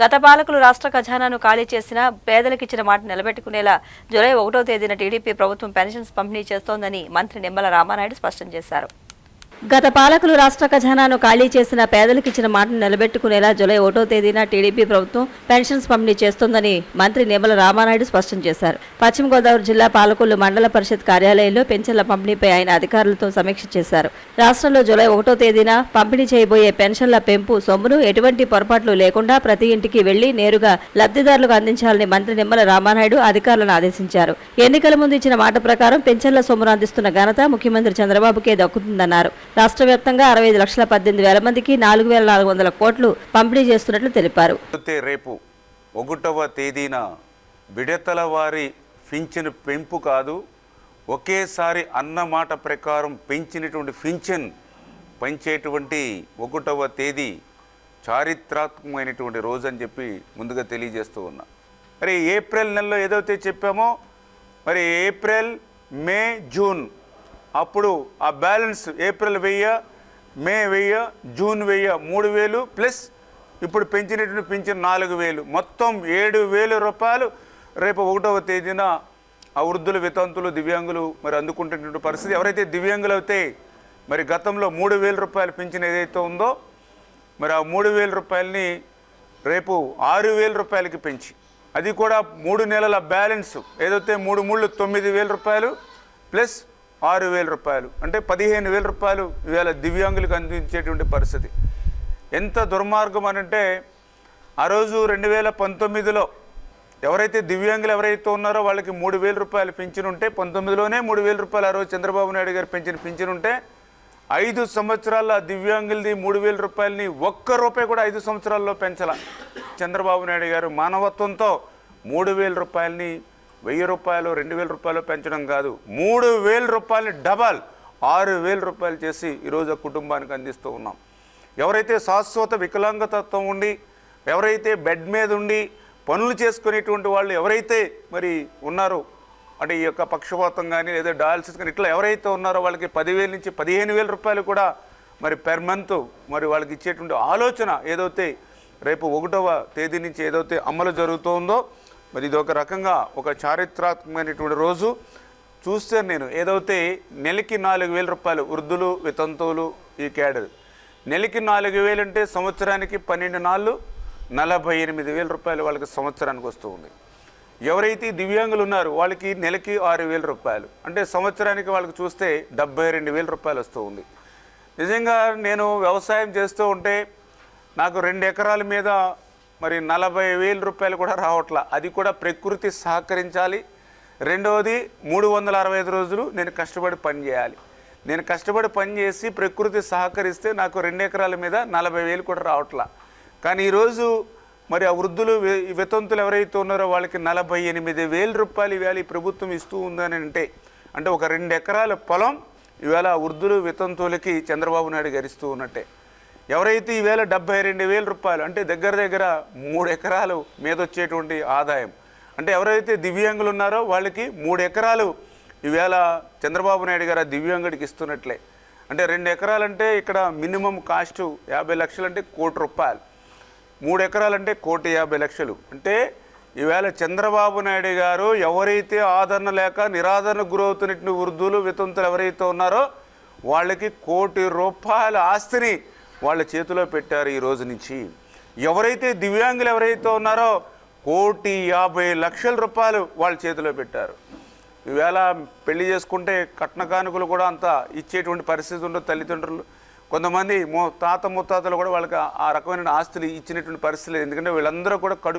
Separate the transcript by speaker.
Speaker 1: గత పాలకులు రాష్ట్ర ఖజానాను ఖాళీ చేసిన పేదలకిచ్చిన మాట నిలబెట్టుకునేలా జూలై 1వ తేదీన టీడీపీ ప్రభుత్వం పెన్షన్స్ పంపిణీ చేస్తోందని మంత్రి నిమ్మల రామానాయుడు స్పష్టం చేశారు. గత పాలకులు రాష్ట్ర ఖజానాను ఖాళీ చేసిన పేదలకిచ్చిన మాటను నిలబెట్టుకునేలా జూలై 1వ తేదీన టీడీపీ ప్రభుత్వం పెన్షన్స్ పంపిణీ చేస్తోందని మంత్రి నిమ్మల రామానాయుడు స్పష్టం చేశారు. పశ్చిమ గోదావరి జిల్లా పాలకొల్లు మండల పరిషత్ కార్యాలయంలో పెన్షన్ల పంపిణీపై ఆయన అధికారులతో సమీక్ష చేశారు. రాష్ట్రంలో జూలై 1వ తేదీన పంపిణీ చేయబోయే పెన్షన్ల పెంపు సొమ్మును ఎటువంటి పొరపాట్లు లేకుండా ప్రతి ఇంటికి వెళ్లి నేరుగా లబ్ధిదారులకు అందించాలని మంత్రి నిమ్మల రామానాయుడు అధికారులను ఆదేశించారు. ఎన్నికల ముందు ఇచ్చిన మాట ప్రకారం పెన్షన్ల సొమ్మును అందిస్తున్న ఘనత ముఖ్యమంత్రి చంద్రబాబుకే దక్కుతుందన్నారు. రాష్ట్ర వ్యాప్తంగా 65,18,000 మందికి 4,400 కోట్లు పంపిణీ చేస్తున్నట్లు తెలిపారు.
Speaker 2: రేపు 1వ తేదీన విడతల వారి పింఛన్ పెంపు కాదు, ఒకేసారి అన్నమాట ప్రకారం పెంచినటువంటి పింఛన్ పెంచేటువంటి 1వ తేదీ చారిత్రాత్మకమైనటువంటి రోజు అని చెప్పి ముందుగా తెలియజేస్తూ ఉన్నా. మరి ఏప్రిల్ నెలలో ఏదైతే చెప్పామో మరి ఏప్రిల్, మే, జూన్ అప్పుడు ఆ బ్యాలెన్స్ ఏప్రిల్ 1000, మే 1000, జూన్ 1000 3,000 ప్లస్ ఇప్పుడు పెంచినటువంటి పింఛన్ 4,000 మొత్తం 7,000 రూపాయలు రేపు 1వ తేదీన ఆ వృద్ధులు, వితంతులు, దివ్యాంగులు మరి అందుకుంటున్నటువంటి పరిస్థితి. ఎవరైతే దివ్యాంగులు అయితే మరి గతంలో 3,000 రూపాయలు పింఛన్ ఏదైతే ఉందో మరి ఆ 3,000 రూపాయలని రేపు 6,000 రూపాయలకి పెంచి అది కూడా 3 నెలల బ్యాలెన్స్ ఏదైతే 3 3 9,000 రూపాయలు ప్లస్ 6,000 రూపాయలు అంటే 15,000 రూపాయలు ఇవాళ దివ్యాంగులకు అందించేటువంటి పరిస్థితి. ఎంత దుర్మార్గం అనంటే ఆ రోజు 2019లో ఎవరైతే దివ్యాంగులు ఎవరైతే ఉన్నారో వాళ్ళకి 3,000 రూపాయలు పింఛన్ ఉంటే 19లోనే 3,000 రూపాయలు ఆ రోజు చంద్రబాబు నాయుడు గారు పెంచిన పింఛన్ ఉంటే 5 సంవత్సరాల దివ్యాంగులది 3,000 రూపాయలని ఒక్క రూపాయి కూడా 5 సంవత్సరాల్లో పెంచాల చంద్రబాబు నాయుడు గారు. మానవత్వంతో 3,000 రూపాయలని 1,000 రూపాయలు 2,000 రూపాయలు పెంచడం కాదు, 3,000 రూపాయలని డబల్ 6,000 రూపాయలు చేసి ఈరోజు ఆ కుటుంబానికి అందిస్తూ ఉన్నాం. ఎవరైతే శాశ్వత వికలాంగతత్వం ఉండి ఎవరైతే బెడ్ మీద ఉండి పనులు చేసుకునేటువంటి వాళ్ళు ఎవరైతే మరి ఉన్నారో అంటే ఈ యొక్క పక్షపాతం కానీ లేదా డయాలసిస్ కానీ ఇట్లా ఎవరైతే ఉన్నారో వాళ్ళకి 10,000 నుంచి 15,000 రూపాయలు కూడా మరి పెర్ మంత్ మరి వాళ్ళకి ఇచ్చేటువంటి ఆలోచన ఏదైతే రేపు 1వ తేదీ నుంచి ఏదైతే అమలు జరుగుతుందో మరి ఇది ఒక రకంగా ఒక చారిత్రాత్మకమైనటువంటి రోజు. చూస్తే నేను ఏదైతే నెలకి 4,000 రూపాయలు వృద్ధులు, వితంతువులు ఈ క్యాడర్ నెలకి 4,000 అంటే సంవత్సరానికి 12 నాళ్ళు 48,000 రూపాయలు వాళ్ళకి సంవత్సరానికి వస్తూ ఉంది. ఎవరైతే దివ్యాంగులు ఉన్నారో వాళ్ళకి నెలకి 6,000 రూపాయలు అంటే సంవత్సరానికి వాళ్ళకి చూస్తే 72,000 రూపాయలు వస్తూ ఉంది. నిజంగా నేను వ్యవసాయం చేస్తూ ఉంటే నాకు 2 ఎకరాల మీద మరి 40,000 రూపాయలు కూడా రావట్లా. అది కూడా ప్రకృతి సహకరించాలి. రెండవది 365 రోజులు నేను కష్టపడి పని చేయాలి. నేను కష్టపడి పని చేసి ప్రకృతి సహకరిస్తే నాకు 2 ఎకరాల మీద 40,000 కూడా రావట్లా. కానీ ఈరోజు మరి ఆ వృద్ధులు, వితంతులు ఎవరైతే ఉన్నారో వాళ్ళకి 48,000 రూపాయలు ఇవాళ ఈ ప్రభుత్వం ఇస్తూ ఉందని అంటే ఒక 2 ఎకరాల పొలం ఇవాళ వృద్ధులు, వితంతువులకి చంద్రబాబు నాయుడు గరిస్తూ ఉన్నట్టే. ఎవరైతే ఈవేళ 72,000 రూపాయలు అంటే దగ్గర 3 ఎకరాలు మీద వచ్చేటువంటి ఆదాయం అంటే ఎవరైతే దివ్యాంగులు ఉన్నారో వాళ్ళకి 3 ఎకరాలు ఈవేళ చంద్రబాబు నాయుడు గారు దివ్యాంగుడికి ఇస్తున్నట్లే. అంటే 2 ఎకరాలంటే ఇక్కడ మినిమం కాస్ట్ 50 లక్షలు అంటే 1 కోటి రూపాయలు, 3 ఎకరాలంటే 1,50,00,000. అంటే ఈవేళ చంద్రబాబు నాయుడు గారు ఎవరైతే ఆదరణ లేక నిరాదరణకు గురవుతున్నటువంటి వృద్ధులు, వితంతులు ఎవరైతే ఉన్నారో వాళ్ళకి 1 కోటి రూపాయల ఆస్తిని వాళ్ళ చేతిలో పెట్టారు ఈ రోజు నుంచి. ఎవరైతే దివ్యాంగులు ఎవరైతే ఉన్నారో 1,50,00,000 రూపాయలు వాళ్ళ చేతిలో పెట్టారు. ఈవేళ పెళ్లి చేసుకుంటే కట్న కానుకలు కూడా అంత ఇచ్చేటువంటి పరిస్థితి ఉండదు. తల్లిదండ్రులు కొంతమంది తాత ముత్తాతలు కూడా వాళ్ళకి ఆ రకమైన ఆస్తులు ఇచ్చినటువంటి పరిస్థితి లేదు. ఎందుకంటే వీళ్ళందరూ కూడా కడుపు